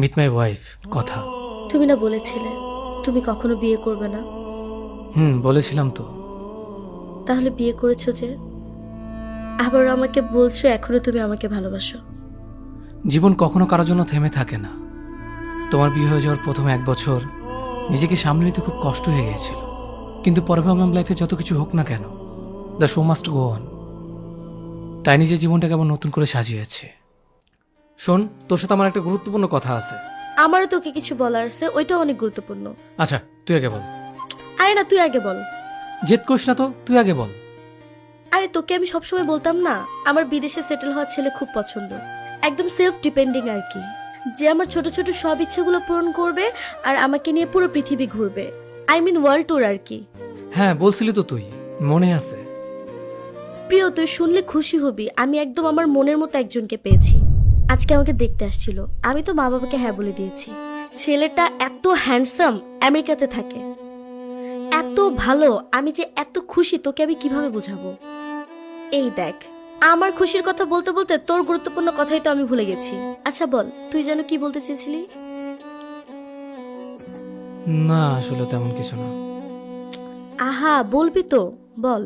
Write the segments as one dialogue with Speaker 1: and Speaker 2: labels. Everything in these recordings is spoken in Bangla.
Speaker 1: মিট মাই ওয়াইফ কথা।
Speaker 2: তুমি না বলেছিলে তুমি কখনো বিয়ে করবে না?
Speaker 1: বলেছিলাম তো।
Speaker 2: তাহলে বিয়ে করেছো যে, আবার আমাকে বলছো এখনো তুমি আমাকে ভালোবাসো।
Speaker 1: জীবন কখনো কারোর জন্য থেমে থাকে না। তোমার বিয়ে হয়ে যাওয়ার প্রথম 1 বছর নিজেকে সামলে নিতে খুব কষ্ট হয়ে গিয়েছিল, কিন্তু পরে ভাবলাম লাইফে যত কিছু হোক না কেন, the show must go on. তাই নিজের জীবনটাকে আবার নতুন করে সাজিয়েছে। শোন, তোর সাথে আমার একটা গুরুত্বপূর্ণ কথা আছে।
Speaker 2: আমারও তোকে কিছু বলার আছে, ওইটাও অনেক গুরুত্বপূর্ণ।
Speaker 1: আচ্ছা, তুই আগে বল।
Speaker 2: আরে না, তুই আগে বল।
Speaker 1: জেদ করিস না তো, তুই আগে বল।
Speaker 2: আরে তোকে আমি সবসময় বলতাম না, আমার বিদেশে সেটেল হওয়া ছেলে খুব পছন্দ, একদম সেলফ ডিপেন্ডিং আর কি, যে আমার ছোট ছোট সব ইচ্ছেগুলো পূরণ করবে আর আমাকে নিয়ে পুরো পৃথিবী ঘুরবে। আই মিন ওয়ার্ল্ড ট্যুর আর কি।
Speaker 1: হ্যাঁ, বলছিলি তো তুই, মনে আছে।
Speaker 2: প্রিয়, তুই শুনলে খুশি হবি, আমি একদম আমার মনের মতো একজনকে পেয়েছি। আজকে আমাকে দেখতে আসছিল, আমি তো মা বাবাকে হ্যাঁ বলে দিয়েছি। ছেলেটা এত হ্যান্ডসাম, আমেরিকাতে থাকে, এত ভালো, আমি যে এত খুশি তোকে আমি কিভাবে বোঝাবো। এই দেখ, আমার খুশির কথা বলতে বলতে তোর গুরুত্বপূর্ণ কথাই তো আমি ভুলে গেছি। আচ্ছা বল, তুই যেন কি বলতে চেয়েছিলি?
Speaker 1: না, আসলে তেমন কিছু না।
Speaker 2: আহা, বলবি তো, বল।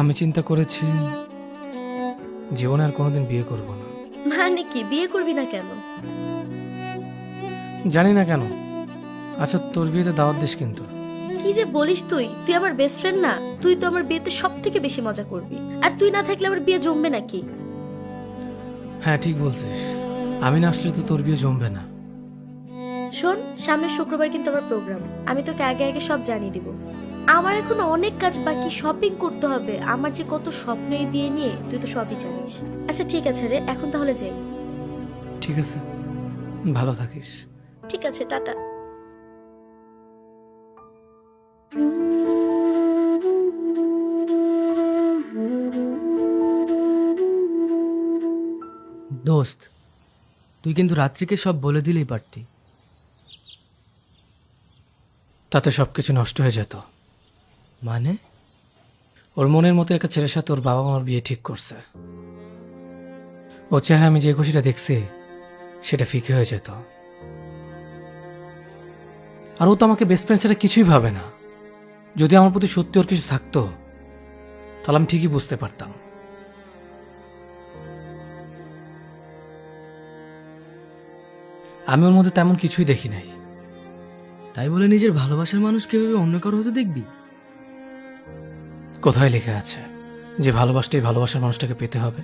Speaker 1: আমি চিন্তা করেছি জীবনে আর কোনোদিন বিয়ে করব না।
Speaker 2: মানে কি, বিয়ে করবি না কেন?
Speaker 1: জানি না কেন। আচ্ছা, তোর বিয়েতে দাওয়াত দিস কিন্তু।
Speaker 2: কি যে বলিস তুই, তুই আমার বেস্ট ফ্রেন্ড না? তুই তো আমার বিয়েতে সব থেকে বেশি মজা করবি, আর তুই না থাকলে আমার বিয়ে জমবে নাকি?
Speaker 1: হ্যাঁ, ঠিক বলছিস, আমি না আসলে তো তোর বিয়ে জমবে না।
Speaker 2: শোন, সামনের শুক্রবার কিন্তু আমার প্রোগ্রাম, আমি তোকে আগে আগে সব জানিয়ে দিব। আমার এখন অনেক কাজ বাকি, শপিং করতে হবে, আমার যে কত স্বপ্ন এই বিয়ে নিয়ে, তুই তো সবই জানিস। আচ্ছা ঠিক আছে রে, এখন তাহলে যাই।
Speaker 1: ঠিক আছে, ভালো থাকিস।
Speaker 2: ঠিক আছে, টাটা।
Speaker 3: দোস্ত, তুই কিন্তু রাত্রিকে সব বলে দিলেই পারতি।
Speaker 1: তাতে সবকিছু নষ্ট হয়ে যেত।
Speaker 3: মানে?
Speaker 1: ওর মনের মতো একটা ছেলের সাথে ওর বাবা মার বিয়ে ঠিক করছে। ওর চেহারা আমি যে খুশিটা দেখছি সেটা ফিকে হয়ে যেত। আর ও তো আমাকে বেস্ট ফ্রেন্ড ছাড়া কিছুই ভাবে না। যদি আমার প্রতি সত্যি ওর কিছু থাকতো তাহলে আমি ঠিকই বুঝতে পারতাম। আমি ওর মধ্যে তেমন কিছুই দেখি নাই।
Speaker 3: তাই বলে নিজের ভালোবাসার মানুষ কিভাবে অন্য কারো হতে দেখবি?
Speaker 1: কোথায় লেখা আছে যে ভালোবাসতেই ভালোবাসার মানুষটাকে পেতে হবে?